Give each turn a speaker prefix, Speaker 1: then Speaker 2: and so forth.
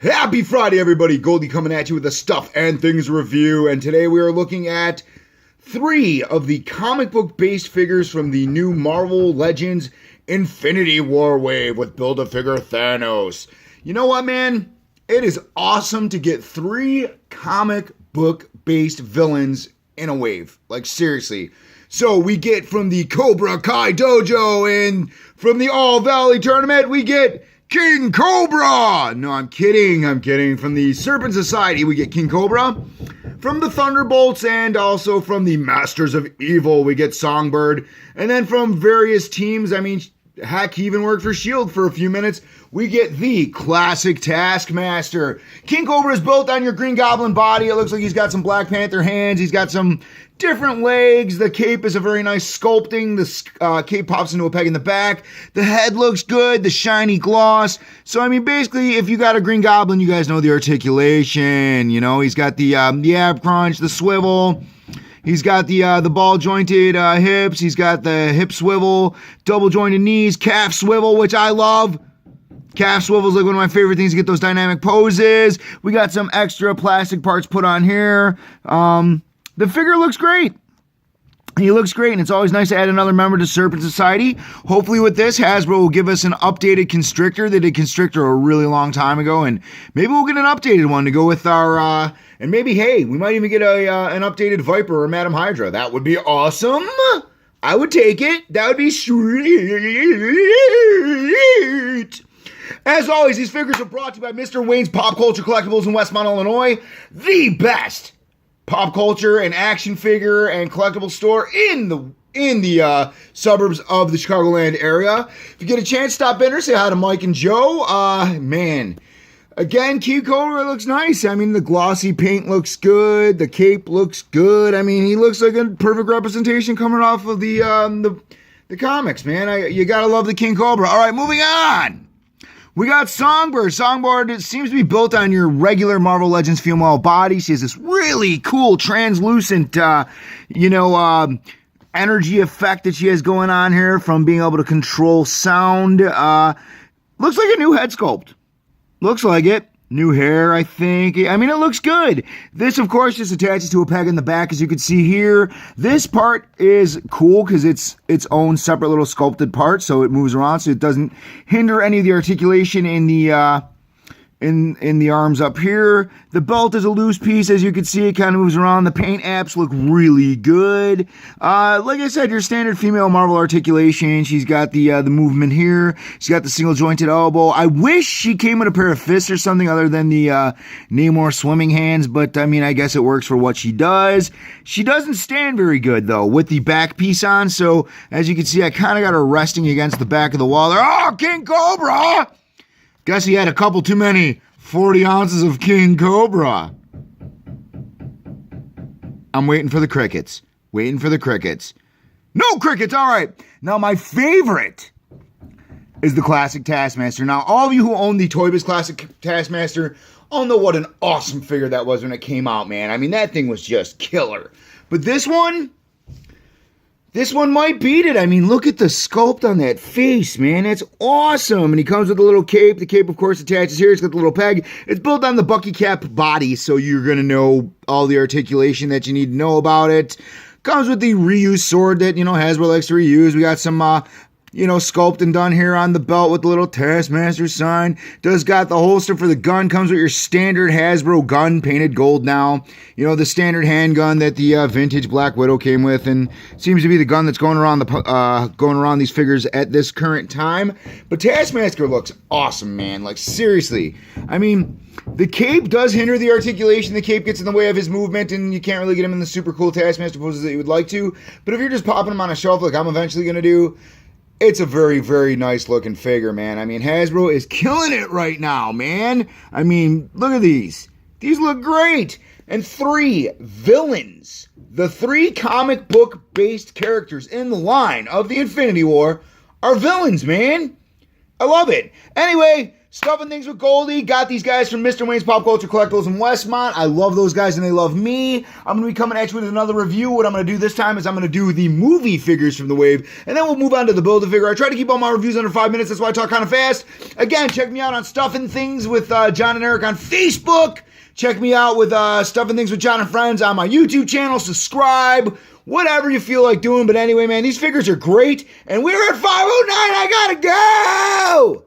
Speaker 1: Happy Friday, everybody. Goldie coming at you with a Stuff and Things review. And today we are looking at 3 of the comic book based figures from the new Marvel Legends Infinity War wave with Build-A-Figure Thanos. You know what, man? It is awesome to get 3 comic book based villains in a wave. Like, seriously. So we get from the Cobra Kai Dojo and from the All Valley Tournament, we get King Cobra! No, I'm kidding. From the Serpent Society, we get King Cobra. From the Thunderbolts and also from the Masters of Evil, we get Songbird. And then from various teams, heck, he even worked for S.H.I.E.L.D. for a few minutes, we get the classic Taskmaster. King Cobra is built on your Green Goblin body. It looks like he's got some Black Panther hands. He's got some different legs. The cape is a very nice sculpting. The cape pops into a peg in the back. The head looks good. The shiny gloss. So, basically, if you got a Green Goblin, you guys know the articulation. You know, he's got the ab crunch, the swivel. He's got the ball-jointed hips. He's got the hip swivel, double-jointed knees, calf swivel, which I love. Calf swivel is like one of my favorite things to get those dynamic poses. We got some extra plastic parts put on here. The figure looks great. He looks great, and it's always nice to add another member to Serpent Society. Hopefully with this, Hasbro will give us an updated Constrictor. They did Constrictor a really long time ago, and maybe we'll get an updated one to go with our, and maybe, hey, we might even get an updated Viper or Madam Hydra. That would be awesome. I would take it. That would be sweet. As always, these figures are brought to you by Mr. Wayne's Pop Culture Collectibles in Westmont, Illinois. The best pop culture and action figure and collectible store in the suburbs of the Chicagoland area. If you get a chance, stop in or say hi to Mike and Joe. Man, again, King Cobra looks nice. The glossy paint looks good. The cape looks good. He looks like a perfect representation coming off of the comics, man. You gotta love the King Cobra. All right, moving on. We got Songbird. Songbird, it seems to be built on your regular Marvel Legends female body. She has this really cool, translucent, energy effect that she has going on here from being able to control sound. Looks like a new head sculpt. Looks like it. New hair, I think. It looks good. This, of course, just attaches to a peg in the back, as you can see here. This part is cool because it's its own separate little sculpted part, so it moves around, so it doesn't hinder any of the articulation in the in the arms up here. The belt is a loose piece, as you can see. It kind of moves around. The paint apps look really good. Like I said, your standard female Marvel articulation. She's got the movement here. She's got the single jointed elbow. I wish she came with a pair of fists or something other than the Namor swimming hands, but I guess it works for what she does. She doesn't stand very good though with the back piece on, so as you can see, I kind of got her resting against the back of the wall there. Oh, King Cobra! Guess he had a couple too many 40 ounces of King Cobra. I'm waiting for the crickets. No crickets, all right. Now, my favorite is the classic Taskmaster. Now, all of you who own the Toy Biz Classic Taskmaster all know what an awesome figure that was when it came out, man. That thing was just killer. But this one might beat it. Look at the sculpt on that face, man. It's awesome. And he comes with a little cape. The cape, of course, attaches here. It's got the little peg. It's built on the Bucky Cap body, so you're going to know all the articulation that you need to know about it. Comes with the reused sword that, Hasbro likes to reuse. We got some, sculpting done here on the belt with the little Taskmaster sign. Does got the holster for the gun. Comes with your standard Hasbro gun, painted gold now. The standard handgun that the vintage Black Widow came with, and seems to be the gun that's going around these figures at this current time. But Taskmaster looks awesome, man. Like, seriously. The cape does hinder the articulation. The cape gets in the way of his movement, and you can't really get him in the super cool Taskmaster poses that you would like to. But if you're just popping him on a shelf like I'm eventually going to do, it's a very, very nice looking figure, man. Hasbro is killing it right now, man. Look at these. These look great. And 3 villains. The 3 comic book based characters in the line of the Infinity War are villains, man. I love it. Anyway, Stuffing Things with Goldie. Got these guys from Mr. Wayne's Pop Culture Collectibles in Westmont. I love those guys and they love me. I'm going to be coming at you with another review. What I'm going to do this time is I'm going to do the movie figures from the wave, and then we'll move on to the Build-A-Figure. I try to keep all my reviews under 5 minutes. That's why I talk kind of fast. Again, check me out on Stuffing Things with John and Eric on Facebook. Check me out with Stuffing Things with John and Friends on my YouTube channel. Subscribe. Whatever you feel like doing. But anyway, man, these figures are great. And we're at 5:09. I gotta go!